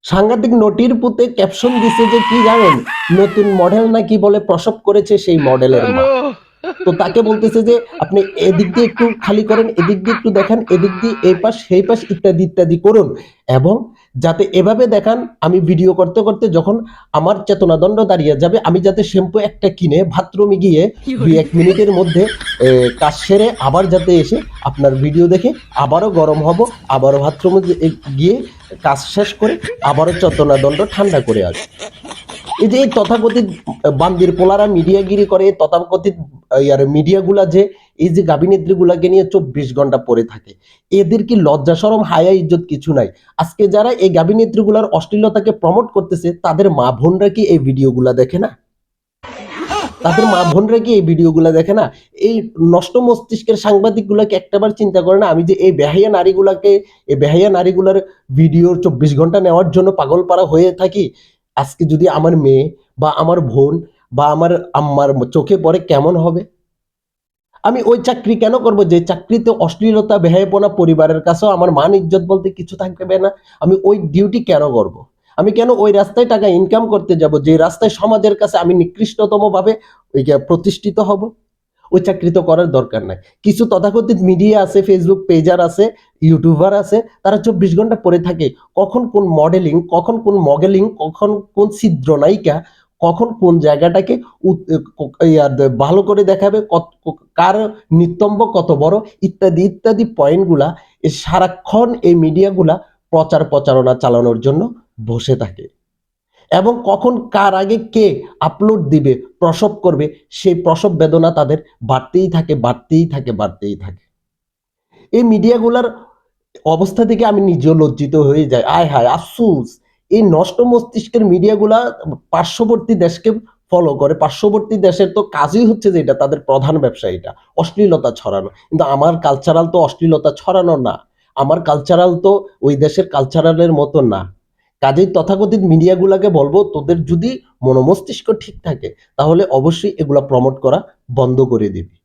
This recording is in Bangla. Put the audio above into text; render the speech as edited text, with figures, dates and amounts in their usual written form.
সাংঘাতিক নটির পুঁতে ক্যাপশন দিছে যে কি জানেন, নতুন মডেল নাকি বলে প্রসব করেছে সেই মডেলের মা। তো তাকে বলতেছে যে আপনি এদিক দিয়ে একটু খালি করেন, এদিক দিয়ে একটু দেখান, এদিক দিয়ে এই পাশ সেই পাশ ইত্যাদি ইত্যাদি করুন, এবং যাতে এভাবে দেখান আমি ভিডিও করতে করতে যখন আমার চেতনাদণ্ড দাঁড়িয়ে যাবে, আমি যাতে শ্যাম্পু একটা কিনে বাথরুমে গিয়ে 2-1 মিনিটের মধ্যে কাজ সেরে আবার যাতে এসে আপনার ভিডিও দেখে আবারও গরম হব, আবারও বাথরুমে গিয়ে কাজ শেষ করে আবারও চেতনাদণ্ড ঠান্ডা করে আসবো। এই যে এই তথাকথিত বান্দির পোলারা মিডিয়াগিরি করে, তথাকথিত ইয়ার মিডিয়াগুলা যে এই যে গাভিনেত্রীগুলাকে নিয়ে 24 ঘন্টা পড়ে থাকে, এদের কি লজ্জা শরম হায়া ইজ্জত কিছু নাই? আজকে যারা এই গাভিনেত্রীগুলার অশ্লীলতাকে প্রমোট করতেছে তাদের মা বোনরা কি এই ভিডিওগুলা দেখে না? তাদের মা বোনরা কি এই ভিডিওগুলা দেখে না? এই নষ্ট মস্তিষ্কের সাংবাদিকগুলাকে একটাবার চিন্তা করে না, আমি যে এই বেহাইয়া নারীগুলাকে, এই বেহাইয়া নারীগুলার ভিডিও 24 ঘন্টা নেওয়ার জন্য পাগল পাড়া হয়ে থাকি, আজকে যদি আমার মেয়ে বা আমার বোন বা আমার আম্মার চোখে পড়ে কেমন হবে? আমি ওই চাকরি কেন করব যে চাকরিতে অশ্লীলতা বেহায়াপনা, পরিবারের কাছেও আমার মান ইজ্জত বলতে কিছু থাকবে না? আমি ওই ডিউটি কেন করব? আমি কেন ওই রাস্তায় টাকা ইনকাম করতে যাব যে রাস্তায় সমাজের কাছে আমি নিকৃষ্টতম ভাবে প্রতিষ্ঠিত হব? ওই চাকরি তো করার দরকার নাই। কিছু তথাকথিত মিডিয়া আছে, ফেসবুক পেজার আছে, ইউটিউবার আছে, তারা 24 ঘন্টা পড়ে থাকে কখন কোন মডেলিং, কখন কোন মগেলিং, কখন কোন ছিদ্র নায়িকা, কখন কোন জায়গাটাকে ভালো করে দেখাবে, কার নিতম্ব কত বড়, ইত্যাদি ইত্যাদি পয়েন্টগুলা সারাক্ষণ এই মিডিয়াগুলা প্রচার প্রচারণা চালানোর জন্য বসে থাকে, এবং কখন কার আগে কে আপলোড দিবে, প্রসব করবে, সেই প্রসব বেদনা তাদের বাড়তেই থাকে, বাড়তেই থাকে, বাড়তেই থাকে। এই মিডিয়াগুলার অবস্থা থেকে আমি নিজেও লজ্জিত হয়ে যাই। আয় হায় আফসোস! এই নষ্ট মস্তিষ্কের মিডিয়াগুলা পার্শ্ববর্তী দেশকে ফলো করে। পার্শ্ববর্তী দেশের তো কাজই হচ্ছে যে এটা তাদের প্রধান ব্যবসা, এটা অশ্লীলতা ছড়ানো। কিন্তু আমার কালচারাল তো অশ্লীলতা ছড়ানো না। আমার কালচারাল তো ওই দেশের কালচারালের মতো না। কাজেই তথাকথিত মিডিয়াগুলাকে বলবো, তোদের যদি মনোমস্তিষ্ক ঠিক থাকে তাহলে অবশ্যই এগুলা প্রমোট করা বন্ধ করে দিবি।